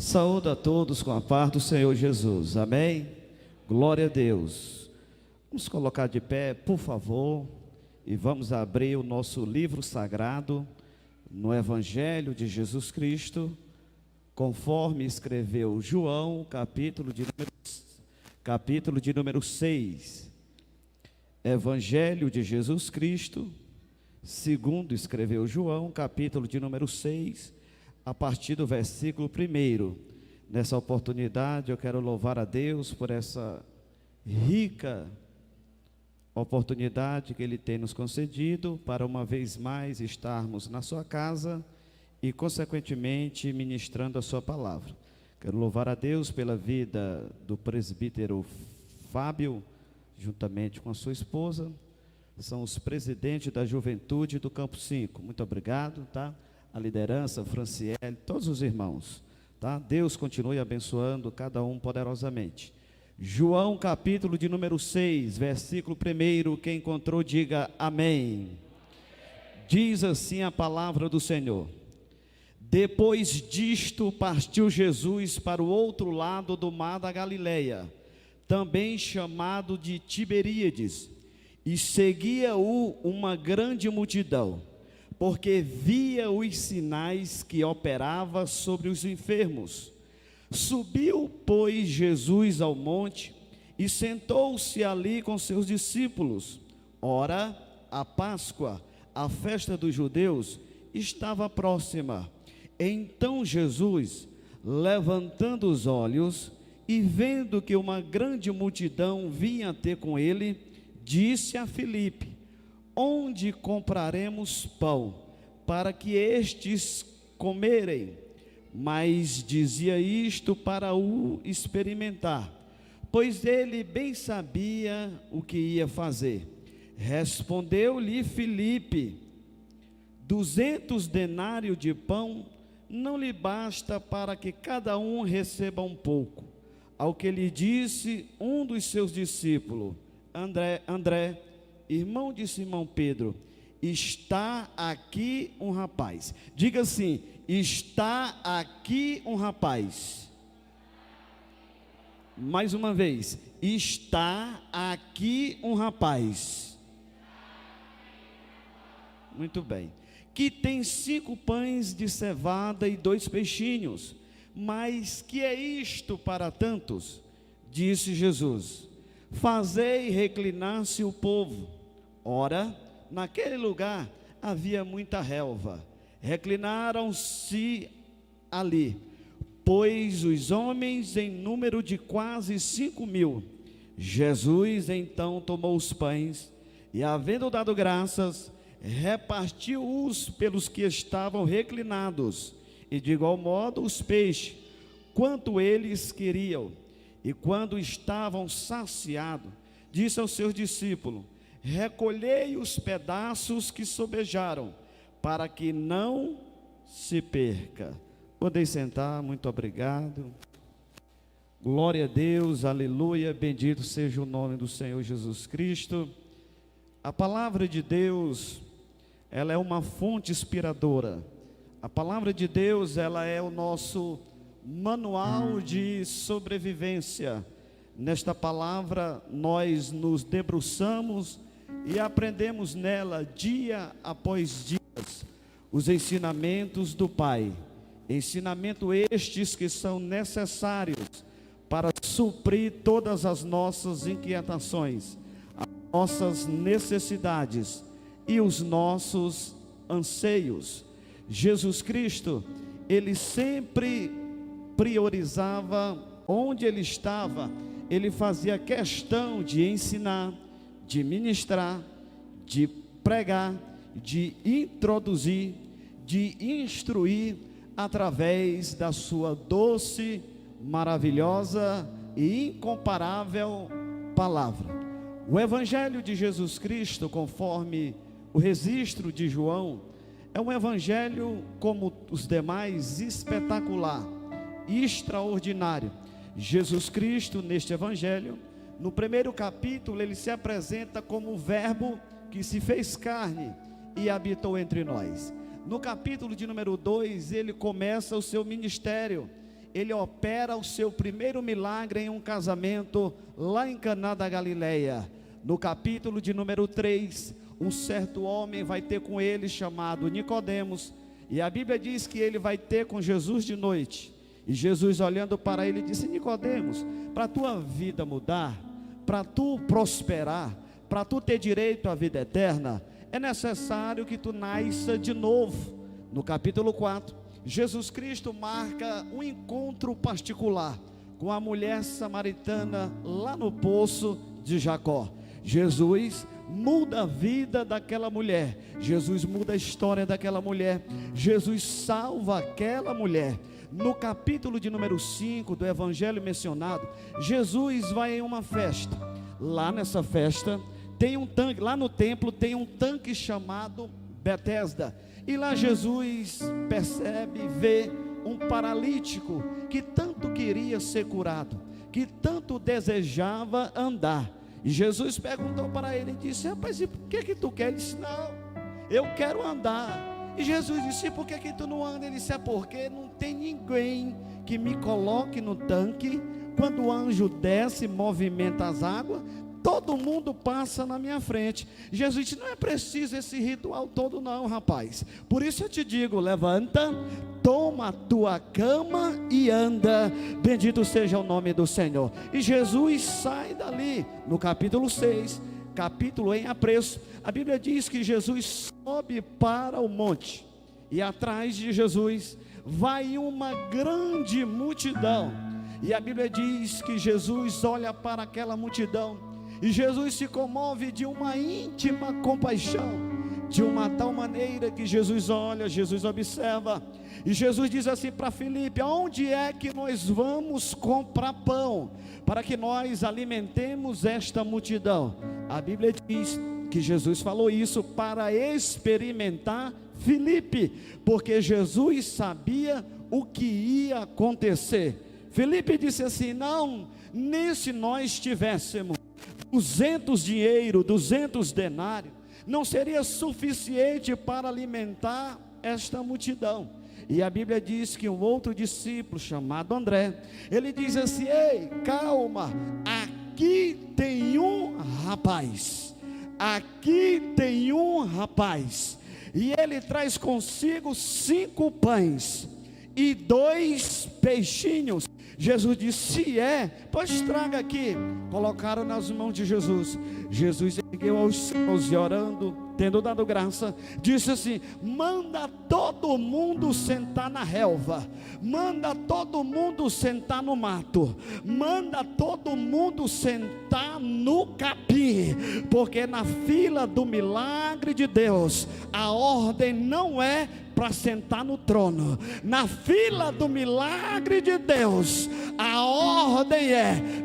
Saúde a todos com a paz do Senhor Jesus, amém? Glória a Deus. Vamos colocar de pé, por favor, e vamos abrir o nosso livro sagrado no Evangelho de Jesus Cristo, conforme escreveu João, capítulo de número 6. Evangelho de Jesus Cristo, segundo escreveu João, capítulo de número 6, a partir do versículo 1. Nessa oportunidade eu quero louvar a Deus por essa rica oportunidade que Ele tem nos concedido para uma vez mais estarmos na sua casa e consequentemente ministrando a sua palavra. Quero louvar a Deus pela vida do presbítero Fábio, juntamente com a sua esposa. São os presidentes da juventude do Campo 5. Muito obrigado, tá? A liderança, Franciele, todos os irmãos, tá? Deus continue abençoando cada um poderosamente. João capítulo de número 6, versículo 1, quem encontrou diga amém. Diz assim a palavra do Senhor: depois disto partiu Jesus para o outro lado do mar da Galileia, também chamado de Tiberíades, e seguia-o uma grande multidão, porque via os sinais que operava sobre os enfermos. Subiu, pois, Jesus ao monte e sentou-se ali com seus discípulos. Ora, a Páscoa, a festa dos judeus, estava próxima. Então Jesus, levantando os olhos e vendo que uma grande multidão vinha ter com ele, disse a Filipe: onde compraremos pão para que estes comerem? Mas dizia isto para o experimentar, pois ele bem sabia o que ia fazer. Respondeu-lhe Filipe: 200 denários de pão não lhe basta para que cada um receba um pouco. Ao que lhe disse um dos seus discípulos, André, irmão de Simão Pedro: está aqui um rapaz. Diga assim: está aqui um rapaz. Mais uma vez: está aqui um rapaz. Muito bem. Que tem 5 pães de cevada e 2 peixinhos. Mas que é isto para tantos? Disse Jesus: fazei reclinar-se o povo. Ora, naquele lugar havia muita relva. Reclinaram-se ali, pois os homens em número de quase 5.000. Jesus então tomou os pães e, havendo dado graças, repartiu-os pelos que estavam reclinados, e de igual modo os peixes, quanto eles queriam. E quando estavam saciados, disse aos seus discípulos: recolhei os pedaços que sobejaram, para que não se perca. Podem sentar, muito obrigado. Glória a Deus, aleluia, bendito seja o nome do Senhor Jesus Cristo. A palavra de Deus, ela é uma fonte inspiradora. A palavra de Deus, ela é o nosso manual de sobrevivência. Nesta palavra nós nos debruçamos e aprendemos nela dia após dia os ensinamentos do Pai, ensinamentos estes que são necessários para suprir todas as nossas inquietações, as nossas necessidades e os nossos anseios. Jesus Cristo, Ele sempre priorizava onde Ele estava. Ele fazia questão de ensinar, de ministrar, de pregar, de introduzir, de instruir através da sua doce, maravilhosa e incomparável palavra. O Evangelho de Jesus Cristo, conforme o registro de João, é um evangelho como os demais, espetacular, extraordinário. Jesus Cristo, neste evangelho, no primeiro capítulo, ele se apresenta como o verbo que se fez carne e habitou entre nós. No capítulo de número 2, ele começa o seu ministério ele opera o seu primeiro milagre em um casamento lá em Caná da Galileia. No capítulo de número 3, um certo homem vai ter com ele chamado Nicodemos, e a Bíblia diz que ele vai ter com Jesus de noite. E Jesus, olhando para ele, disse: Nicodemos, para a tua vida mudar, para tu prosperar, para tu ter direito à vida eterna, é necessário que tu nasça de novo. No capítulo 4, Jesus Cristo marca um encontro particular com a mulher samaritana lá no poço de Jacó. Jesus muda a vida daquela mulher, Jesus muda a história daquela mulher, Jesus salva aquela mulher. No capítulo de número 5 do evangelho mencionado, Jesus vai em uma festa. Lá nessa festa tem um tanque, lá no templo tem um tanque chamado Betesda, e lá Jesus percebe, vê um paralítico que tanto queria ser curado, que tanto desejava andar. E Jesus perguntou para ele e disse: rapaz, e por que tu quer? Ele disse: não, eu quero andar. E Jesus disse: por que tu não anda? Ele disse: é porque não tem ninguém que me coloque no tanque. Quando o anjo desce e movimenta as águas, todo mundo passa na minha frente. Jesus disse: não é preciso esse ritual todo não, rapaz. Por isso eu te digo, levanta, toma a tua cama e anda. Bendito seja o nome do Senhor. E Jesus sai dali. No capítulo 6, capítulo em apreço, a Bíblia diz que Jesus sobe para o monte, e atrás de Jesus vai uma grande multidão. E a Bíblia diz que Jesus olha para aquela multidão, e Jesus se comove de uma íntima compaixão, de uma tal maneira que Jesus olha, Jesus observa, e Jesus diz assim para Filipe: aonde é que nós vamos comprar pão, para que nós alimentemos esta multidão? A Bíblia diz que Jesus falou isso para experimentar Filipe, porque Jesus sabia o que ia acontecer. Filipe disse assim: não, nem se nós tivéssemos 200 dinheiro, 200 denários, não seria suficiente para alimentar esta multidão. E a Bíblia diz que um outro discípulo chamado André, ele diz assim: ei, calma, aqui tem um rapaz, e ele traz consigo 5 pães e 2 peixinhos. Jesus disse: se é, pois traga aqui. Colocaram nas mãos de Jesus. Jesus ergueu aos céus e, orando, tendo dado graça, disse assim: manda todo mundo sentar na relva, manda todo mundo sentar no mato, manda todo mundo sentar no capim, porque na fila do milagre de Deus, a ordem não é para sentar no trono. Na fila do milagre de Deus, a ordem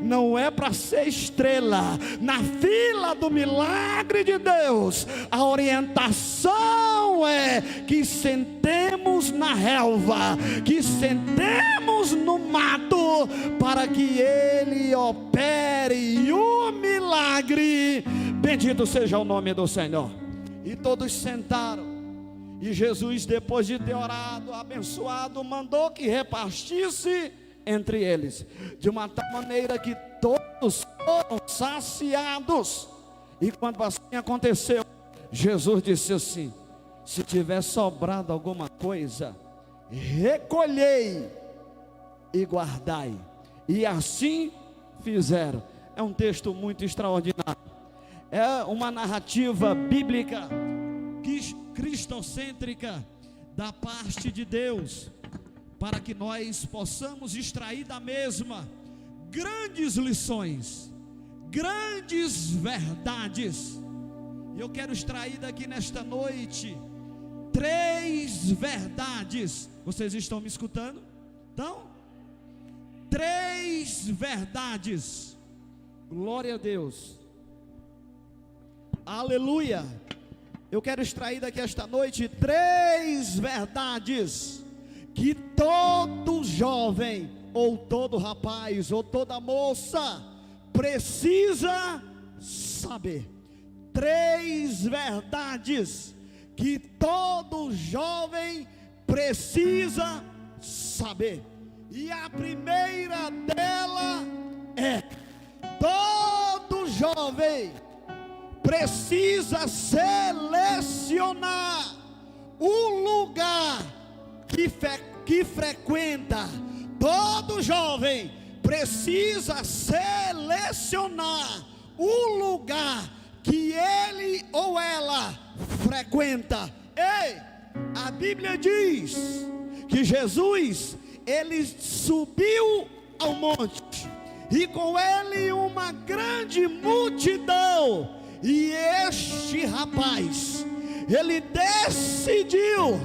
não é para ser estrela. Na fila do milagre de Deus, a orientação é que sentemos na relva, que sentemos no mato, para que Ele opere o milagre. Bendito seja o nome do Senhor. E todos sentaram. E Jesus, depois de ter orado, abençoado, mandou que repartisse entre eles, de uma tal maneira que todos foram saciados. E quando assim aconteceu, Jesus disse assim: se tiver sobrado alguma coisa, recolhei e guardai. E assim fizeram. É um texto muito extraordinário, é uma narrativa bíblica cristocêntrica da parte de Deus, para que nós possamos extrair da mesma grandes lições, grandes verdades. E eu quero extrair daqui nesta noite 3 verdades. Vocês estão me escutando? Então, 3 verdades. Glória a Deus. Aleluia. Eu quero extrair daqui esta noite 3 verdades que todo jovem, ou todo rapaz, ou toda moça precisa saber. 3 verdades que todo jovem precisa saber. E a primeira dela é: todo jovem precisa selecionar o lugar que frequenta. Todo jovem precisa selecionar o lugar que ele ou ela frequenta. Ei, a Bíblia diz que Jesus, ele subiu ao monte, e com ele uma grande multidão. E este rapaz, ele decidiu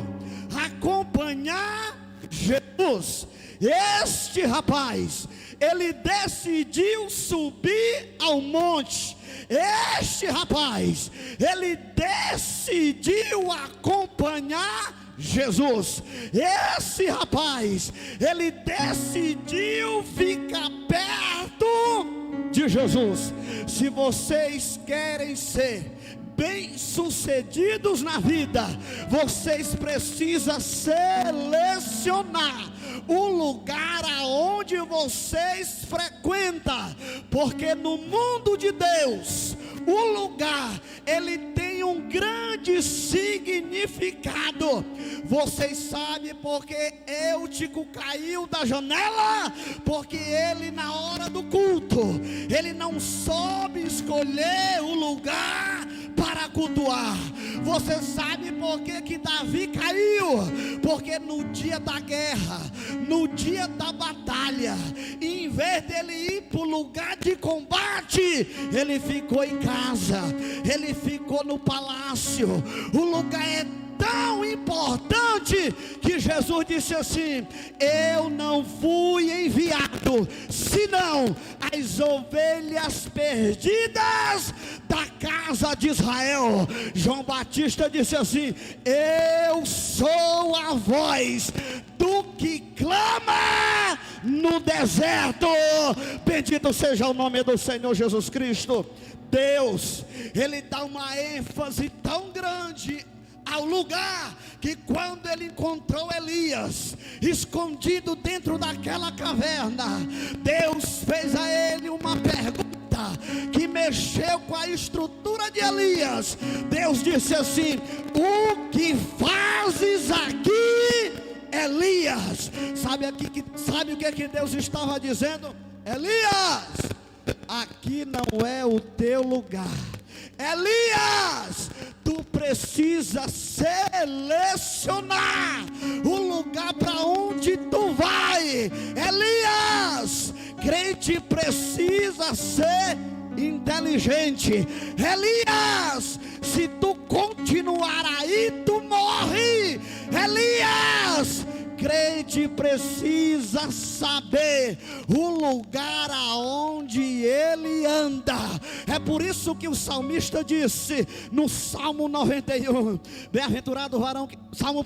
acompanhar Jesus. Este rapaz, ele decidiu subir ao monte. Este rapaz, ele decidiu acompanhar Jesus. Esse rapaz, ele decidiu ficar perto de Jesus. Se vocês querem ser bem-sucedidos na vida, vocês precisam selecionar o lugar aonde vocês frequentam, porque no mundo de Deus, o lugar, ele tem um grande significado. Vocês sabem porque Eutico caiu da janela? Porque ele, na hora do culto, ele não soube escolher o lugar para cultuar. Você sabe por que Davi caiu? Porque no dia da guerra, no dia da batalha, em vez dele ir para o lugar de combate, ele ficou em casa, ele ficou no palácio. O lugar é tão importante que Jesus disse assim: eu não fui enviado senão as ovelhas perdidas da casa de Israel. João Batista disse assim: eu sou a voz do que clama no deserto. Bendito seja o nome do Senhor Jesus Cristo. Deus, ele dá uma ênfase tão grande ao lugar, que quando ele encontrou Elias escondido dentro daquela caverna, Deus fez a ele uma pergunta que mexeu com a estrutura de Elias. Deus disse assim: o que fazes aqui, Elias? Sabe o que Deus estava dizendo? Elias, aqui não é o teu lugar. Elias, tu precisa selecionar o lugar para onde tu vai. Elias, crente precisa ser inteligente. Elias, se tu continuar aí, tu morre. Elias, crente precisa saber o lugar aonde ele anda. É por isso que o salmista disse no Salmo 91: bem-aventurado o varão, Salmo 1,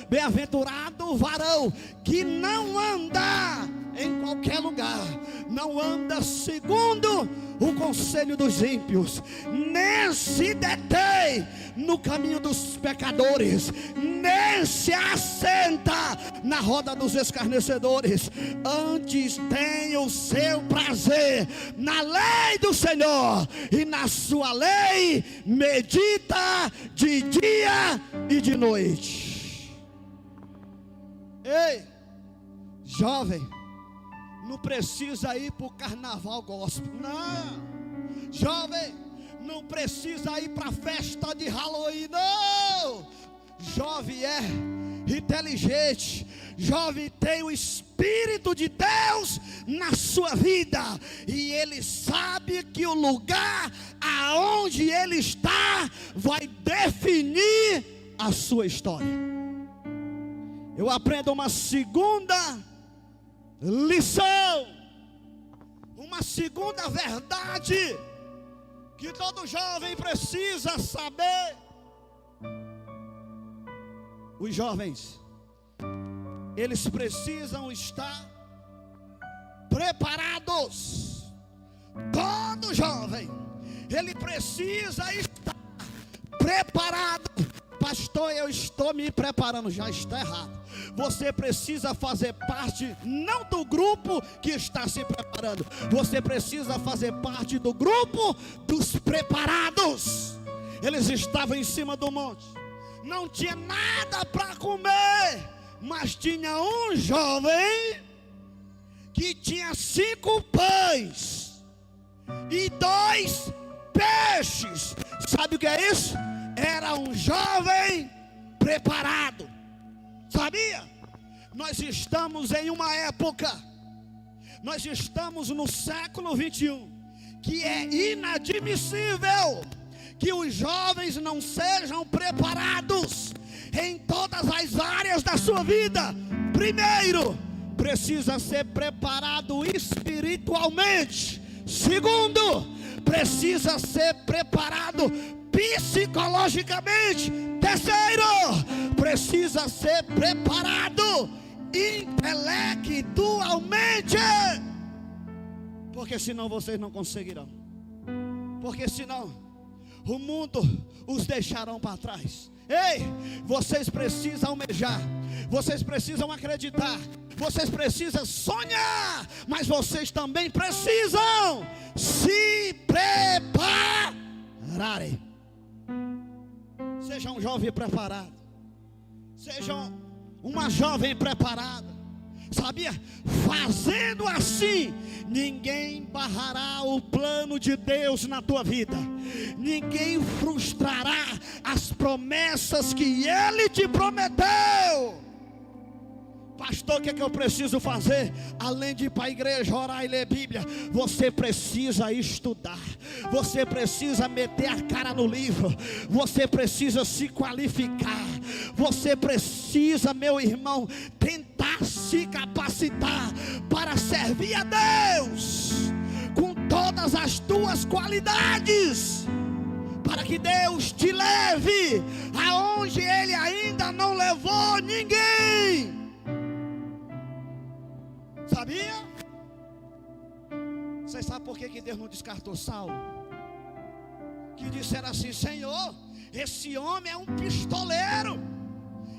bem-aventurado o varão que não anda em qualquer lugar, não anda segundo o conselho dos ímpios, nem se detém no caminho dos pecadores, nem se assenta na roda dos escarnecedores. Antes tem o seu prazer na lei do Senhor, e na sua lei medita de dia e de noite. Ei, jovem, não precisa ir para o carnaval gospel, não. Jovem, não precisa ir para a festa de Halloween, não. Jovem é inteligente, jovem tem o Espírito de Deus na sua vida, e ele sabe que o lugar aonde ele está vai definir a sua história. Eu aprendo uma segunda lição, uma segunda verdade que todo jovem precisa saber. Os jovens, eles precisam estar preparados. Todo jovem, ele precisa estar preparado. Pastor, eu estou me preparando, já está errado. Você precisa fazer parte não do grupo que está se preparando, você precisa fazer parte do grupo dos preparados. Eles estavam em cima do monte, não tinha nada para comer, mas tinha um jovem que tinha 5 pães e 2 peixes. Sabe o que é isso? Era um jovem preparado. Sabia? Nós estamos em uma época, nós estamos no século 21, que é inadmissível que os jovens não sejam preparados em todas as áreas da sua vida. Primeiro, precisa ser preparado espiritualmente. Segundo, precisa ser preparado psicologicamente. Terceiro, precisa ser preparado intelectualmente, porque senão vocês não conseguirão, porque senão o mundo os deixarão para trás. Ei, vocês precisam almejar, vocês precisam acreditar, vocês precisam sonhar, mas vocês também precisam se prepararem. Seja um jovem preparado, seja uma jovem preparada. Sabia? Fazendo assim, ninguém barrará o plano de Deus na tua vida, ninguém frustrará as promessas que Ele te prometeu. Pastor, o que é que eu preciso fazer? Além de ir para a igreja, orar e ler Bíblia, você precisa estudar, você precisa meter a cara no livro, você precisa se qualificar, você precisa, meu irmão, tentar se capacitar para servir a Deus com todas as tuas qualidades, para que Deus te leve aonde Ele ainda não levou ninguém. Sabia? Você sabe por que Deus não descartou Saulo? Que disseram assim: Senhor, esse homem é um pistoleiro,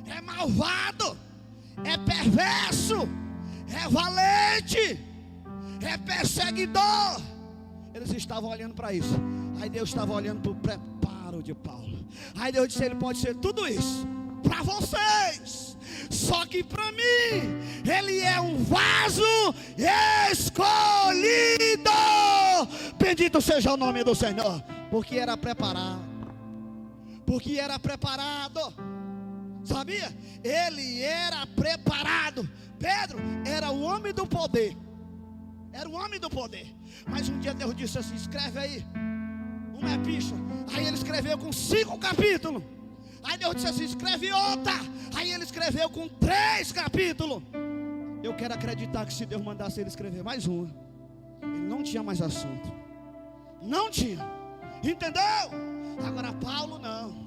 é malvado, é perverso, é valente, é perseguidor. Eles estavam olhando para isso. Aí Deus estava olhando para o preparo de Paulo. Aí Deus disse: ele pode ser tudo isso para vocês, só que para mim ele é um vaso escolhido. Bendito seja o nome do Senhor. Porque era preparado, porque era preparado. Sabia? Ele era preparado. Pedro era o homem do poder, era o homem do poder. Mas um dia Deus disse assim: escreve aí uma epístola. Aí ele escreveu com 5 capítulos. Aí Deus disse assim: escreve outra. Aí ele escreveu com 3 capítulos. Eu quero acreditar que se Deus mandasse ele escrever mais uma, ele não tinha mais assunto. Não tinha. Entendeu? Agora Paulo não.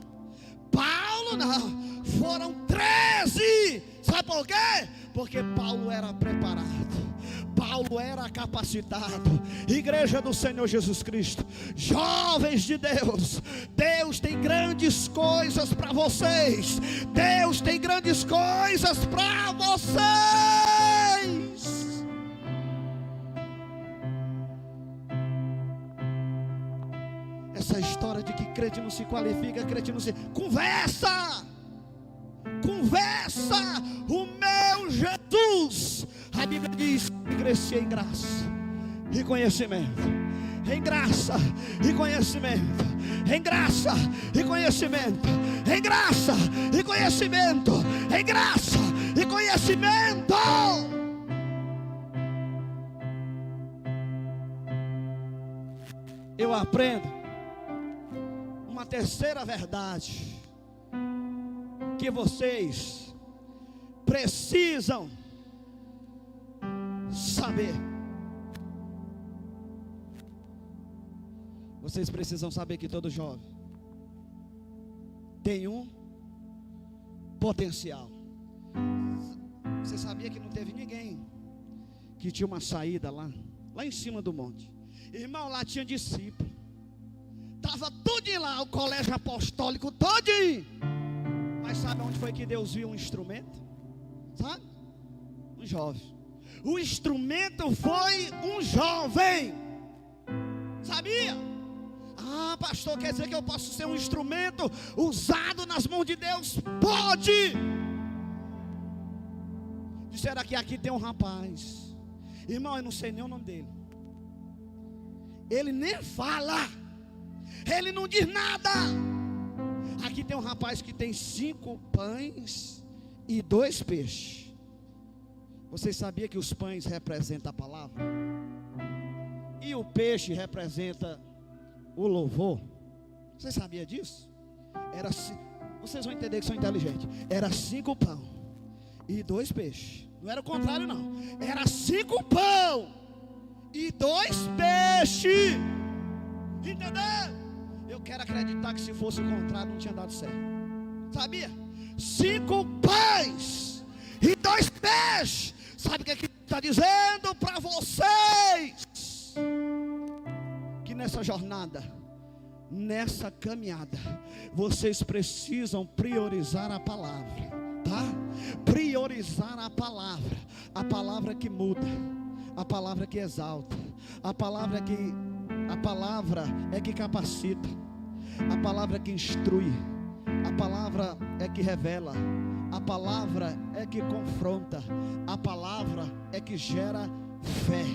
Paulo não. Foram 13. Sabe por quê? Porque Paulo era preparado, Paulo era capacitado. Igreja do Senhor Jesus Cristo, jovens de Deus, Deus tem grandes coisas para vocês. Deus tem grandes coisas para vocês. Essa história de que crente não se qualifica, crente não se... Conversa! O meu Jesus, a Bíblia diz que crescia em graça e conhecimento, em graça e conhecimento, em graça e conhecimento, em graça e conhecimento, em graça e conhecimento. Eu aprendo uma terceira verdade que vocês precisam saber. Vocês precisam saber que todo jovem tem um potencial. Você sabia que não teve ninguém que tinha uma saída lá em cima do monte? Irmão, lá tinha discípulo, estava tudinho lá, o colégio apostólico todinho. Mas sabe onde foi que Deus viu um instrumento? Sabe? Um jovem. O instrumento foi um jovem. Sabia? Ah, pastor, quer dizer que eu posso ser um instrumento usado nas mãos de Deus? Pode! Disseram que aqui tem um rapaz. Irmão, eu não sei nem o nome dele. Ele nem fala. Ele não diz nada. Aqui tem um rapaz que tem 5 pães e 2 peixes. Vocês sabiam que os pães representam a palavra? E o peixe representa o louvor? Vocês sabiam disso? Vocês vão entender que são inteligentes. Era 5 pão e 2 peixes. Não era o contrário não. Era 5 pão e 2 peixes. Entendeu? Eu quero acreditar que se fosse o contrário não tinha dado certo. Sabia? 5 pães e 2 peixes. Sabe o que está dizendo para vocês? Que nessa jornada, nessa caminhada, vocês precisam priorizar a palavra, tá? Priorizar a palavra que muda, a palavra que exalta, a palavra é que capacita, a palavra que instrui, a palavra é que revela, a palavra é que confronta, a palavra é que gera fé,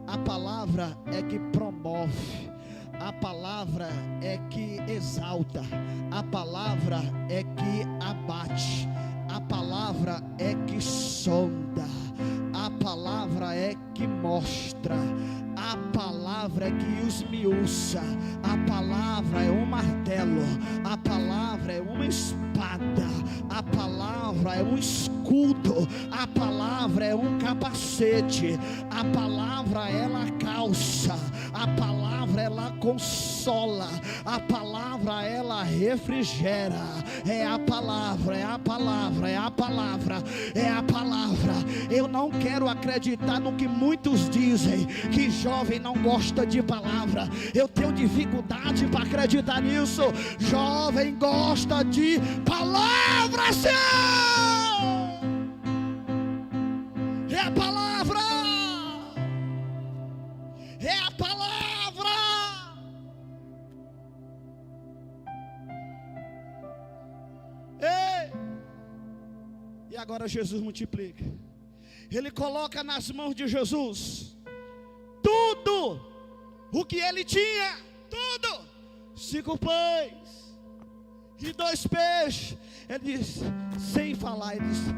a palavra é que promove, a palavra é que exalta, a palavra é que abate, a palavra é que sonda, a palavra é que mostra, a palavra é que esmiuça, a palavra é um martelo, a palavra é uma espada, a palavra é um escudo, a palavra é um capacete, a palavra ela calça, a palavra ela consola, a palavra ela refrigera. É a palavra, é a palavra, é a palavra, é a palavra. Eu não quero acreditar no que muitos dizem, que jovem não gosta de palavra. Eu tenho dificuldade para acreditar nisso. Jovem gosta de palavra, sim! É a palavra, é a palavra. Ei! E agora Jesus multiplica. Ele coloca nas mãos de Jesus tudo o que ele tinha, tudo. 5 pães e 2 peixes. Ele disse, sem falar, ele disse,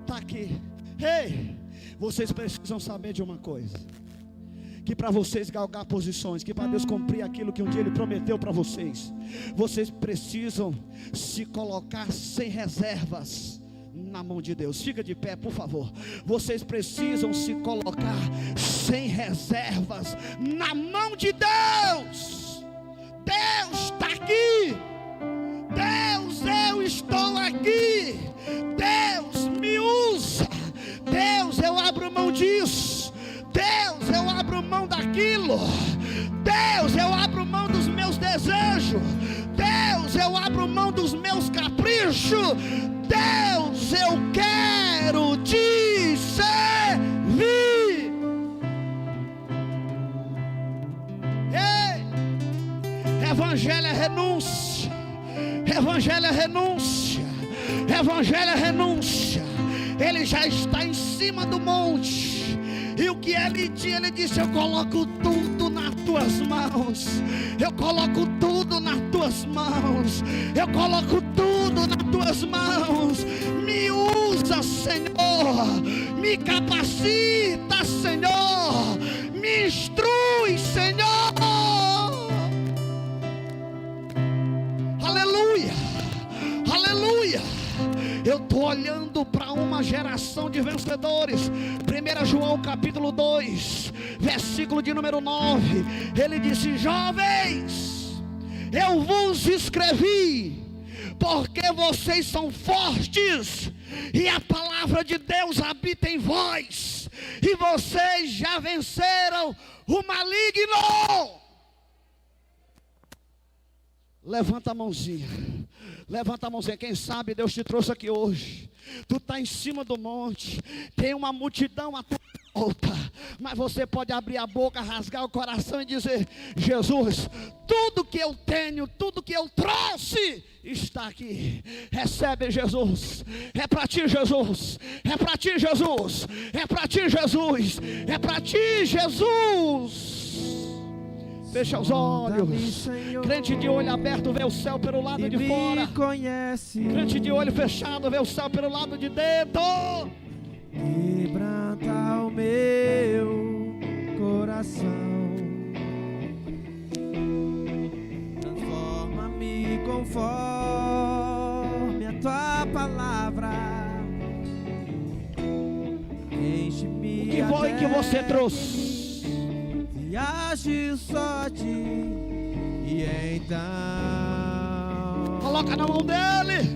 está aqui. Ei, vocês precisam saber de uma coisa, que para vocês galgar posições, que para Deus cumprir aquilo que um dia Ele prometeu para vocês, vocês precisam se colocar sem reservas na mão de Deus. Fica de pé, por favor. Vocês precisam se colocar sem reservas na mão de Deus. Deus está aqui. Deus, eu estou aqui. Deus, me usa. Deus, eu abro mão disso. Deus, eu abro mão daquilo. Deus, eu abro mão dos meus desejos. Deus, eu abro mão dos meus caprichos. Deus, eu quero te servir. Ei, evangelho é renúncia. Evangelho é renúncia. Evangelho é renúncia. Ele já está em cima do monte. E o que ele disse, eu coloco tudo nas tuas mãos. Eu coloco tudo nas tuas mãos. Eu coloco tudo nas tuas mãos. Me usa, Senhor. Me capacita, Senhor. Me instrui, Senhor. Aleluia. Aleluia. Eu estou olhando para uma geração de vencedores. 1 João capítulo 2, versículo de número 9. Ele disse, jovens, eu vos escrevi porque vocês são fortes e a palavra de Deus habita em vós, e vocês já venceram o maligno. Levanta a mãozinha. Levanta a mãozinha, quem sabe Deus te trouxe aqui hoje. Tu está em cima do monte, tem uma multidão à tua volta, mas você pode abrir a boca, rasgar o coração e dizer: Jesus, tudo que eu tenho, tudo que eu trouxe está aqui. Recebe, Jesus. É para ti, Jesus. É para ti, Jesus. É para ti, Jesus. É para ti, Jesus. Fecha os olhos. Crente de olho aberto vê o céu pelo lado de fora. Crente de olho fechado vê o céu pelo lado de dentro. Quebranta o meu coração, transforma-me conforme a tua palavra. Enche-me. O que foi que você trouxe? E age só de e então coloca na mão dele.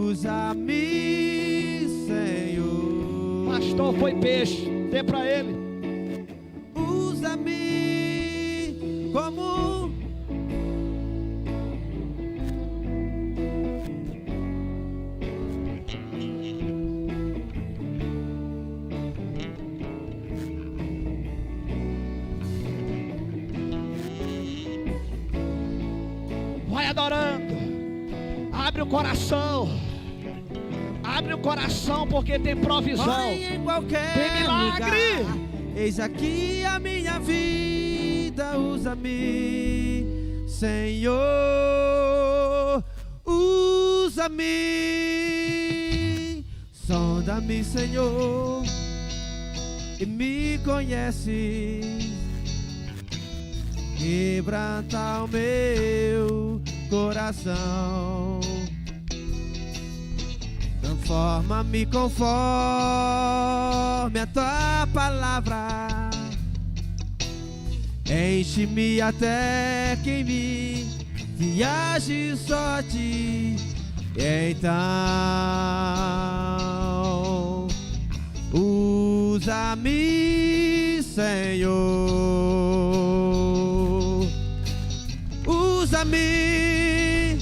Usa-me, Senhor. Pastor, foi peixe, dê para ele. Usa-me como vai adorando. Abre o coração. Abre o coração, porque tem provisão. vai em qualquer tem milagre. lugar. Eis aqui a minha vida. Usa-me, Senhor. Usa-me. Sonda-me, Senhor, e me conheces. Quebranta o meu coração, transforma-me conforme a tua palavra. Enche-me até que me age só ti. Então usa-me, Senhor. Usa-me.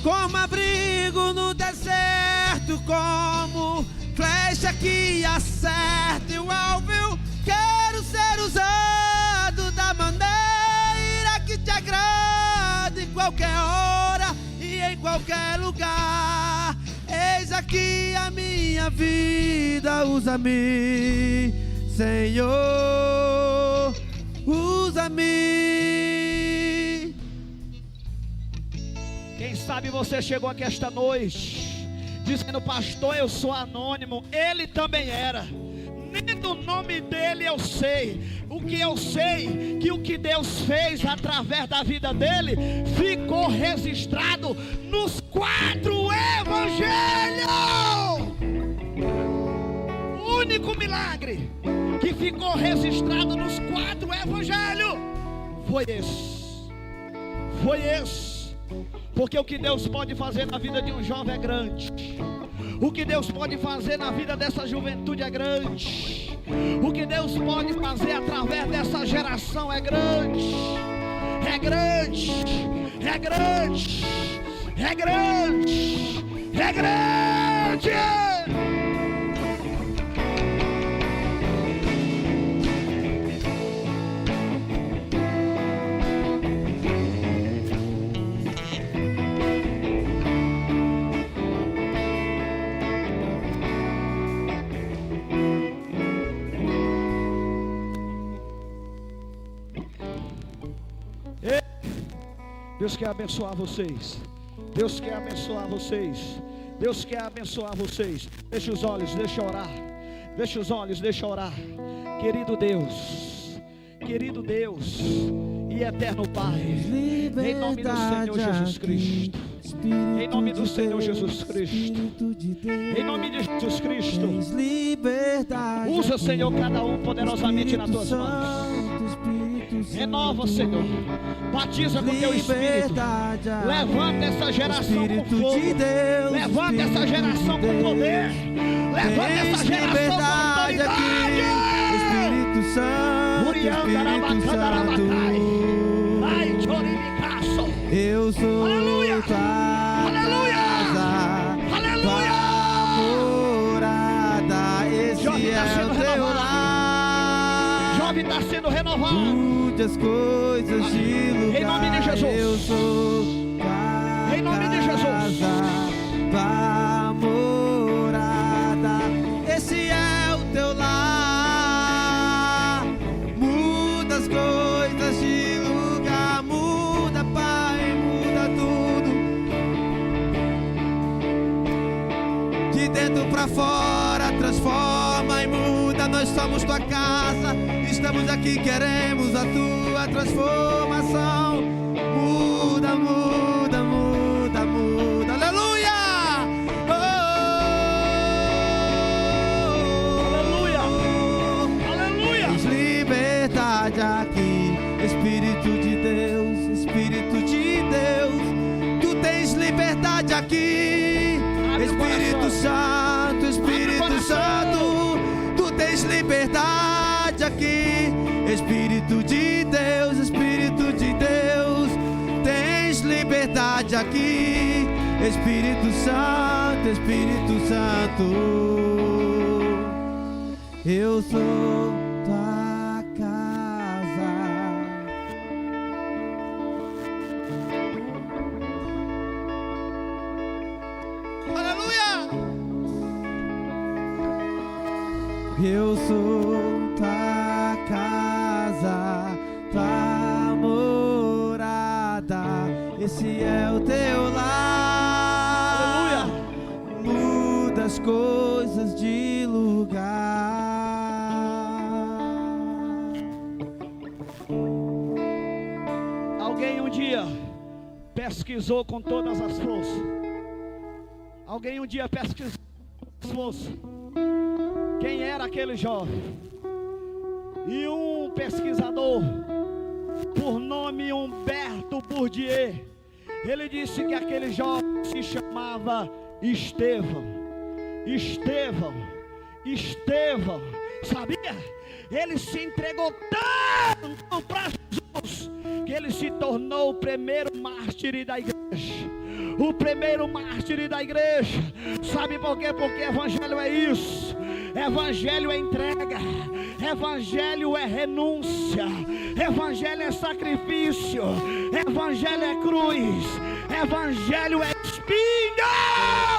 Como abrigo no deserto, como flecha que acerta o alvo. Eu quero ser usado da maneira que te agrada, em qualquer hora e em qualquer lugar. Eis aqui a minha vida, usa-me, Senhor, usa-me. Quem sabe você chegou aqui esta noite dizendo: pastor, eu sou anônimo. Ele também era. Nem do nome dele eu sei. O que eu sei, que o que Deus fez através da vida dele ficou registrado nos 4 evangelhos. O único milagre que ficou registrado nos 4 evangelhos foi esse. Foi esse. Porque o que Deus pode fazer na vida de um jovem é grande. O que Deus pode fazer na vida dessa juventude é grande. O que Deus pode fazer através dessa geração é grande. É grande. É grande. É grande. É grande. Deus quer abençoar vocês. Deus quer abençoar vocês. Deus quer abençoar vocês. Deixa os olhos, deixa orar. Deixa os olhos, deixa orar. Querido Deus e eterno Pai, em nome do Senhor Jesus Cristo, em nome do Senhor Jesus Cristo, em nome de Jesus Cristo, usa, Senhor, cada um poderosamente nas tuas mãos. Renova, Senhor. Batiza com teu Espírito. Levanta essa geração com fogo. Levanta essa geração com poder. Levanta essa geração com autoridade. Santo, Espírito Santo. Eu sou Aleluia. tua Aleluia. casa, Aleluia. tua morada. Esse Jovem tá é sendo o teu renovado. lar. Jovem está sendo renovado. Mude as coisas de lugar. Em nome de Jesus. Eu sou tua Em nome de Jesus. casa, tua morada. Esse é o teu lar. Muda as coisas de lugar. Muda, Pai, muda tudo. De dentro pra fora, transforma e muda. Nós somos tua casa. Estamos aqui, queremos a tua transformação. Muda, muda, muda, muda. Aleluia! Oh, Aleluia. Aleluia. tens liberdade aqui, Espírito de Deus, Espírito de Deus. Tu tens liberdade aqui, Abre o Espírito coração. Santo, Espírito Abre o coração. Santo. Tu tens liberdade aqui, Espírito de Deus, Espírito de Deus. Tens liberdade aqui, Espírito Santo, Espírito Santo. Eu sou tua casa. Aleluia! Eu sou tua casa, tua morada. Esse é o teu lar. Aleluia. Muda as coisas de lugar. Alguém um dia pesquisou com todas as forças. Alguém um dia pesquisou com as forças quem era aquele jovem. E um pesquisador, por nome Humberto Bourdieu, ele disse que aquele jovem se chamava Estevão. Estevão, Estevão, sabia? Ele se entregou tanto para Jesus que ele se tornou o primeiro mártir da igreja. O primeiro mártir da igreja. Sabe por quê? Porque evangelho é isso. Evangelho é entrega. Evangelho é renúncia. Evangelho é sacrifício. Evangelho é cruz. Evangelho é espinho.